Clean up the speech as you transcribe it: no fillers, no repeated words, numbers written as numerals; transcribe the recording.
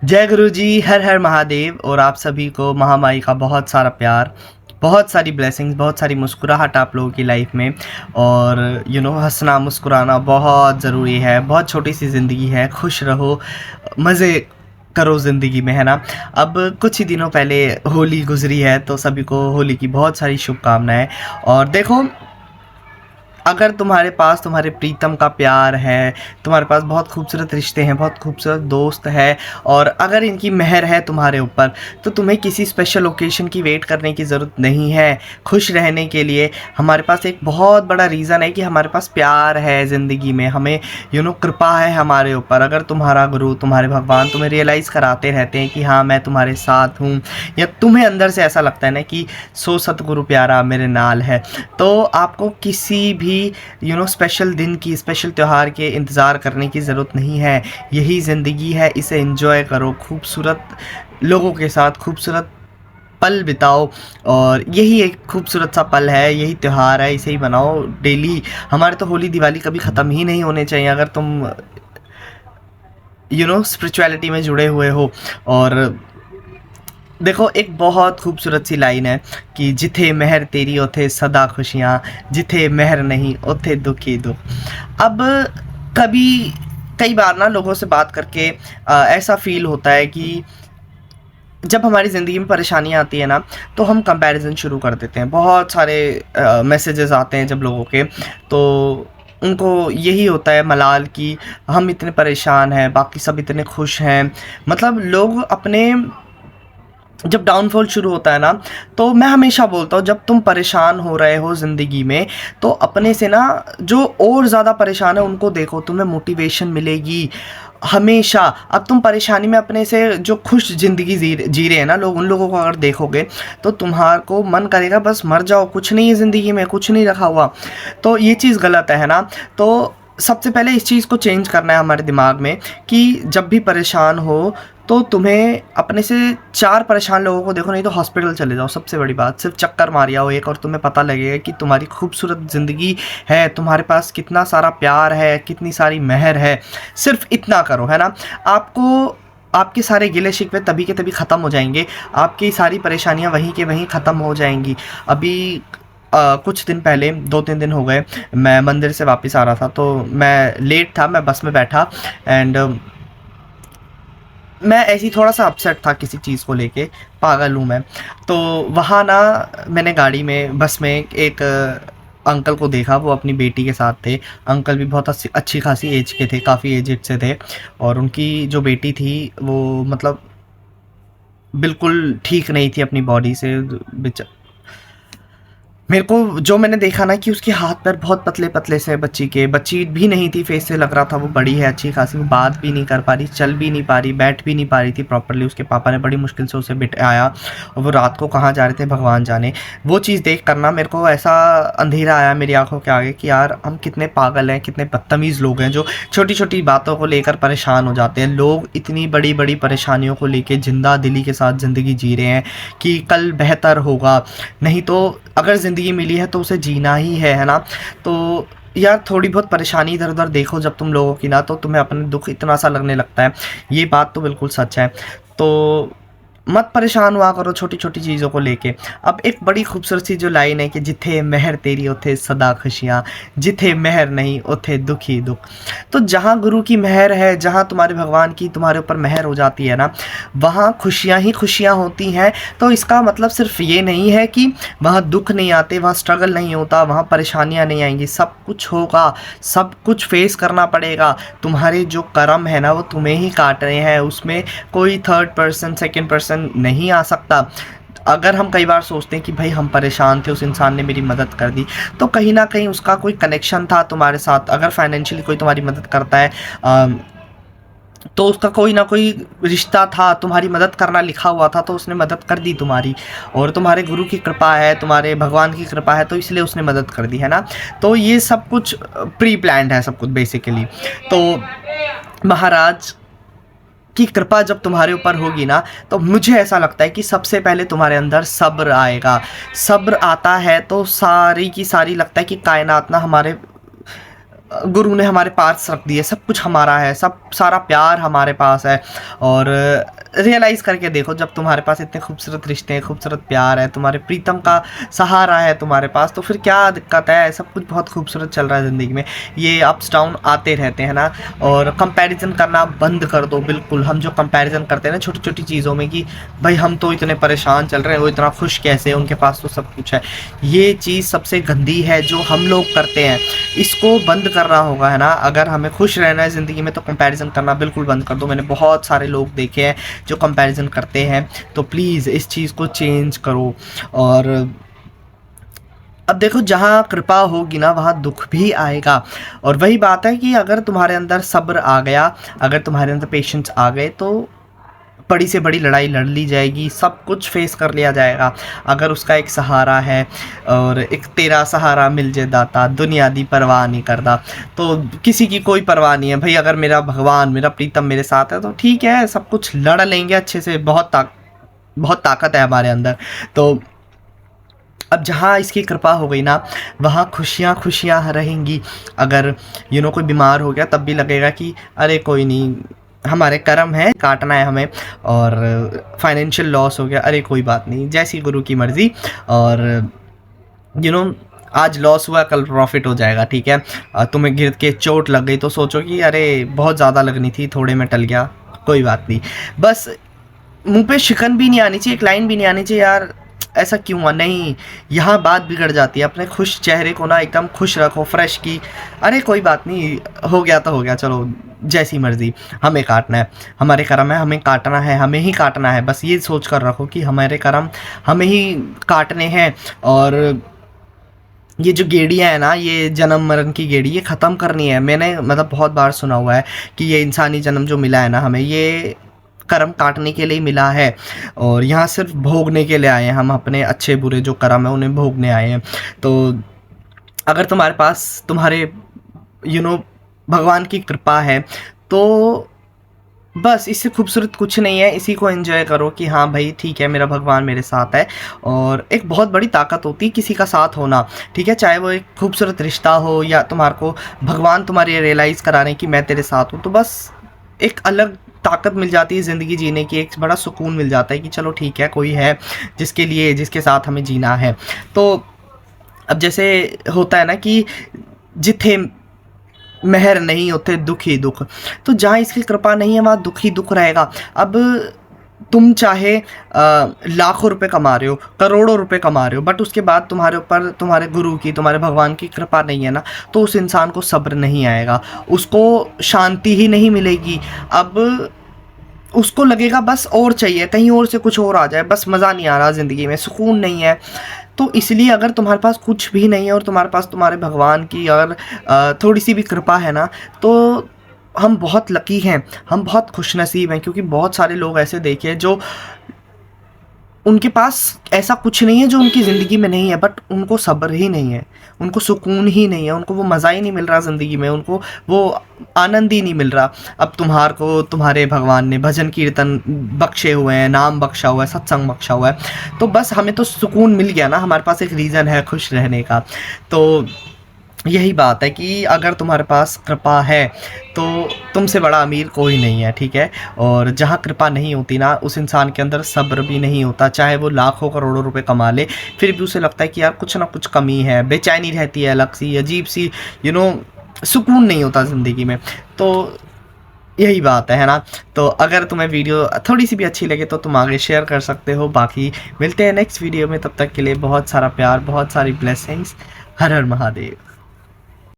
जय गुरु जी, हर हर महादेव। और आप सभी को महामाई का बहुत सारा प्यार, बहुत सारी ब्लेसिंग्स, बहुत सारी मुस्कुराहट आप लोगों की लाइफ में। और हंसना मुस्कुराना बहुत ज़रूरी है। बहुत छोटी सी ज़िंदगी है, खुश रहो, मज़े करो ज़िंदगी में, है ना। अब कुछ ही दिनों पहले होली गुजरी है, तो सभी को होली की बहुत सारी शुभकामनाएं। और देखो, अगर तुम्हारे पास तुम्हारे प्रीतम का प्यार है, तुम्हारे पास बहुत खूबसूरत रिश्ते हैं, बहुत खूबसूरत दोस्त है, और अगर इनकी मेहर है तुम्हारे ऊपर, तो तुम्हें किसी स्पेशल ओकेशन की वेट करने की ज़रूरत नहीं है। खुश रहने के लिए हमारे पास एक बहुत बड़ा रीज़न है कि हमारे पास प्यार है ज़िंदगी में, हमें कृपा है हमारे ऊपर। अगर तुम्हारा गुरु, तुम्हारे भगवान तुम्हें रियलाइज़ कराते रहते हैं कि हाँ, मैं तुम्हारे साथ हूँ, या तुम्हें अंदर से ऐसा लगता है ना कि सो सतगुरु प्यारा मेरे नाल है, तो आपको किसी भी स्पेशल दिन की, स्पेशल त्यौहार के इंतज़ार करने की ज़रूरत नहीं है। यही ज़िंदगी है, इसे एंजॉय करो, खूबसूरत लोगों के साथ खूबसूरत पल बिताओ। और यही एक खूबसूरत सा पल है, यही त्यौहार है, इसे ही बनाओ डेली। हमारे तो होली दिवाली कभी ख़त्म ही नहीं होने चाहिए, अगर तुम स्पिरिचुअलिटी में जुड़े हुए हो। और देखो, एक बहुत खूबसूरत सी लाइन है कि जिथे मेहर तेरी उथे सदा खुशियाँ, जिथे मेहर नहीं उथे दुख ही दुख। अब कभी कई बार ना लोगों से बात करके ऐसा फील होता है कि जब हमारी ज़िंदगी में परेशानियाँ आती है ना, तो हम कंपैरिजन शुरू कर देते हैं। बहुत सारे मैसेजेस आते हैं जब लोगों के, तो उनको यही होता है मलाल कि हम इतने परेशान हैं, बाकी सब इतने खुश हैं। मतलब लोग अपने, जब डाउनफॉल शुरू होता है ना, तो मैं हमेशा बोलता हूँ, जब तुम परेशान हो रहे हो ज़िंदगी में, तो अपने से ना जो और ज़्यादा परेशान है उनको देखो, तुम्हें मोटिवेशन मिलेगी हमेशा। अब तुम परेशानी में अपने से जो खुश ज़िंदगी जी रहे हैं ना लोग, उन लोगों को अगर देखोगे तो तुम्हारे को मन करेगा बस मर जाओ, कुछ नहीं है ज़िंदगी में, कुछ नहीं रखा हुआ। तो ये चीज़ गलत है ना। तो सबसे पहले इस चीज़ को चेंज करना है हमारे दिमाग में कि जब भी परेशान हो, तो तुम्हें अपने से 4 परेशान लोगों को देखो, नहीं तो हॉस्पिटल चले जाओ। सबसे बड़ी बात, सिर्फ चक्कर मार आओ एक, और तुम्हें पता लगेगा कि तुम्हारी खूबसूरत ज़िंदगी है, तुम्हारे पास कितना सारा प्यार है, कितनी सारी मेहर है। सिर्फ इतना करो, है ना। आपको आपके सारे गिले शिकवे तभी के तभी ख़त्म हो जाएंगे, आपकी सारी परेशानियां वहीं के वहीं ख़त्म हो जाएंगी। अभी कुछ दिन पहले, 2-3 दिन हो गए, मैं मंदिर से वापस आ रहा था, तो मैं लेट था, मैं बस में बैठा, एंड मैं ऐसे ही थोड़ा सा अपसेट था किसी चीज़ को लेके, पागल हूँ मैं। तो वहाँ ना मैंने गाड़ी में, बस में एक अंकल को देखा, वो अपनी बेटी के साथ थे। अंकल भी बहुत अच्छी खासी एज के थे, काफ़ी एजेड से थे, और उनकी जो बेटी थी वो मतलब बिल्कुल ठीक नहीं थी अपनी बॉडी से। मेरे को जो मैंने देखा ना कि उसके हाथ पैर बहुत पतले पतले से, बच्ची भी नहीं थी, फेस से लग रहा था वो बड़ी है अच्छी खासी। वो बात भी नहीं कर पा रही, चल भी नहीं पा रही, बैठ भी नहीं पा रही थी प्रॉपरली। उसके पापा ने बड़ी मुश्किल से उसे बिठाया, और वो रात को कहाँ जा रहे थे भगवान जाने। वो चीज़ देख कर ना मेरे को ऐसा अंधेरा आया मेरी आंखों के आगे कि यार, हम कितने पागल हैं, कितने बदतमीज़ लोग हैं जो छोटी छोटी बातों को लेकर परेशान हो जाते हैं। लोग इतनी बड़ी बड़ी परेशानियों को लेकर जिंदा दिली के साथ ज़िंदगी जी रहे हैं कि कल बेहतर होगा, नहीं तो अगर ज़िंदगी मिली है तो उसे जीना ही है ना। तो यार, थोड़ी बहुत परेशानी इधर उधर देखो जब तुम लोगों की ना, तो तुम्हें अपने दुख इतना सा लगने लगता है। ये बात तो बिल्कुल सच है। तो मत परेशान हुआ करो छोटी छोटी चीज़ों को लेके। अब एक बड़ी खूबसूरत सी जो लाइन है कि जिथे मेहर तेरी उथे सदा खुशियाँ, जिथे मेहर नहीं उथे दुख ही दुख। तो जहाँ गुरु की मेहर है, जहाँ तुम्हारे भगवान की तुम्हारे ऊपर मेहर हो जाती है ना, वहाँ खुशियाँ ही खुशियाँ होती हैं। तो इसका मतलब सिर्फ ये नहीं है कि वहाँ दुख नहीं आते, वहाँ स्ट्रगल नहीं होता, वहाँ परेशानियाँ नहीं आएंगी। सब कुछ होगा, सब कुछ फेस करना पड़ेगा। तुम्हारे जो कर्म है ना, वो तुम्हें ही काट रहे हैं, उसमें कोई थर्ड पर्सन, सेकंड पर्सन नहीं आ सकता। अगर हम कई बार सोचते हैं कि भाई हम परेशान थे, उस इंसान ने मेरी मदद कर दी, तो कहीं ना कहीं उसका कोई कनेक्शन था तुम्हारे साथ। अगर फाइनेंशियली कोई तुम्हारी मदद करता है, तो उसका कोई ना कोई रिश्ता था, तुम्हारी मदद करना लिखा हुआ था, तो उसने मदद कर दी तुम्हारी। और तुम्हारे गुरु की कृपा है, तुम्हारे भगवान की कृपा है, तो इसलिए उसने मदद कर दी, है ना। तो ये सब कुछ प्री प्लान्ड है, सब कुछ बेसिकली। तो महाराज की कृपा जब तुम्हारे ऊपर होगी ना, तो मुझे ऐसा लगता है कि सबसे पहले तुम्हारे अंदर सब्र आएगा। सब्र आता है तो सारी की सारी लगता है कि कायनात ना हमारे गुरु ने हमारे पास रख दिए, सब कुछ हमारा है, सब सारा प्यार हमारे पास है। और रियलाइज़ करके देखो, जब तुम्हारे पास इतने खूबसूरत रिश्ते हैं, खूबसूरत प्यार है, तुम्हारे प्रीतम का सहारा है तुम्हारे पास, तो फिर क्या दिक्कत है? सब कुछ बहुत खूबसूरत चल रहा है ज़िंदगी में। ये अप्स डाउन आते रहते हैं ना। और कंपैरिजन करना बंद कर दो बिल्कुल। हम जो कंपैरिजन करते हैं ना छोटी छोटी चीज़ों में, कि भाई हम तो इतने परेशान चल रहे हैं, वो इतना खुश कैसे है, उनके पास तो सब कुछ है। ये चीज़ सबसे गंदी है जो हम लोग करते हैं, इसको बंद करना होगा, है ना। अगर हमें खुश रहना है ज़िंदगी में तो कंपैरिजन करना बिल्कुल बंद कर दो। मैंने बहुत सारे लोग देखे हैं जो कंपैरिजन करते हैं, तो प्लीज़ इस चीज़ को चेंज करो। और अब देखो, जहाँ कृपा होगी ना वहाँ दुख भी आएगा। और वही बात है कि अगर तुम्हारे अंदर सब्र आ गया, अगर तुम्हारे अंदर पेशेंस आ गए, तो बड़ी से बड़ी लड़ाई लड़ ली जाएगी, सब कुछ फेस कर लिया जाएगा। अगर उसका एक सहारा है, और एक तेरा सहारा मिल जे दाता, दुनिया दी परवाह नहीं करता, तो किसी की कोई परवाह नहीं है भाई। अगर मेरा भगवान, मेरा प्रीतम मेरे साथ है तो ठीक है, सब कुछ लड़ लेंगे अच्छे से। बहुत ताकत है हमारे अंदर। तो अब जहाँ इसकी कृपा हो गई ना, वहाँ खुशियाँ खुशियाँ रहेंगी। अगर कोई बीमार हो गया तब भी लगेगा कि अरे कोई नहीं, हमारे कर्म है, काटना है हमें। और फाइनेंशियल लॉस हो गया, अरे कोई बात नहीं, जैसी गुरु की मर्ज़ी। और आज लॉस हुआ, कल प्रॉफिट हो जाएगा, ठीक है। तुम्हें गिर के चोट लग गई तो सोचो कि अरे बहुत ज़्यादा लगनी थी, थोड़े में टल गया, कोई बात नहीं। बस मुंह पे शिकन भी नहीं आनी चाहिए, एक लाइन भी नहीं आनी चाहिए, यार ऐसा क्यों हुआ, नहीं। यहाँ बात बिगड़ जाती है। अपने खुश चेहरे को ना एकदम खुश रखो, फ्रेश की, अरे कोई बात नहीं, हो गया तो हो गया, चलो जैसी मर्ज़ी, हमें काटना है, हमारे कर्म है, हमें काटना है, हमें ही काटना है। बस ये सोच कर रखो कि हमारे कर्म हमें ही काटने हैं। और ये जो गेड़ियाँ है ना, ये जन्म मरण की गेड़ी, ये ख़त्म करनी है। मैंने मतलब बहुत बार सुना हुआ है कि ये इंसानी जन्म जो मिला है ना हमें, ये कर्म काटने के लिए मिला है। और यहाँ सिर्फ भोगने के लिए आए हैं हम, अपने अच्छे बुरे जो कर्म है उन्हें भोगने आए हैं। तो अगर तुम्हारे पास तुम्हारे भगवान की कृपा है, तो बस इससे खूबसूरत कुछ नहीं है। इसी को एंजॉय करो कि हाँ भाई ठीक है, मेरा भगवान मेरे साथ है। और एक बहुत बड़ी ताकत होती है किसी का साथ होना, ठीक है। चाहे वो एक खूबसूरत रिश्ता हो, या तुम्हारे को भगवान तुम्हारी रियलाइज़ करा रहे हैं कि मैं तेरे साथ हूँ, तो बस एक अलग ताकत मिल जाती है ज़िंदगी जीने की। एक बड़ा सुकून मिल जाता है कि चलो ठीक है, कोई है जिसके साथ हमें जीना है। तो अब जैसे होता है ना कि जिथे मेहर नहीं होते दुख ही दुख, तो जहाँ इसकी कृपा नहीं है वहाँ दुख ही दुख रहेगा। अब तुम चाहे लाखों रुपए कमा रहे हो, करोड़ों रुपए कमा रहे हो, बट उसके बाद तुम्हारे ऊपर तुम्हारे गुरु की, तुम्हारे भगवान की कृपा नहीं है ना, तो उस इंसान को सब्र नहीं आएगा, उसको शांति ही नहीं मिलेगी। अब उसको लगेगा बस और चाहिए, कहीं और से कुछ और आ जाए, बस मज़ा नहीं आ रहा ज़िंदगी में, सुकून नहीं है। तो इसलिए अगर तुम्हारे पास कुछ भी नहीं है और तुम्हारे पास तुम्हारे भगवान की अगर थोड़ी सी भी कृपा है ना, तो हम बहुत लकी हैं, हम बहुत खुशनसीब हैं। क्योंकि बहुत सारे लोग ऐसे देखे हैं जो उनके पास ऐसा कुछ नहीं है जो उनकी ज़िंदगी में नहीं है, बट उनको सब्र ही नहीं है, उनको सुकून ही नहीं है, उनको वो मज़ा ही नहीं मिल रहा ज़िंदगी में, उनको वो आनंद ही नहीं मिल रहा। अब तुम्हारे भगवान ने भजन कीर्तन बख्शे हुए हैं, नाम बख्शा हुआ है, सत्संग बख्शा हुआ है, तो बस हमें तो सुकून मिल गया ना, हमारे पास एक रीज़न है खुश रहने का। तो यही बात है कि अगर तुम्हारे पास कृपा है तो तुमसे बड़ा अमीर कोई नहीं है, ठीक है। और जहाँ कृपा नहीं होती ना, उस इंसान के अंदर सब्र भी नहीं होता, चाहे वो लाखों करोड़ों रुपए कमा ले, फिर भी उसे लगता है कि यार कुछ ना कुछ कमी है, बेचैनी रहती है, अलग सी अजीब सी सुकून नहीं होता ज़िंदगी में। तो यही बात है ना। तो अगर तुम्हें वीडियो थोड़ी सी भी अच्छी लगे तो तुम आगे शेयर कर सकते हो। बाकी मिलते हैं नेक्स्ट वीडियो में, तब तक के लिए बहुत सारा प्यार, बहुत सारी ब्लेसिंग्स। हर हर महादेव।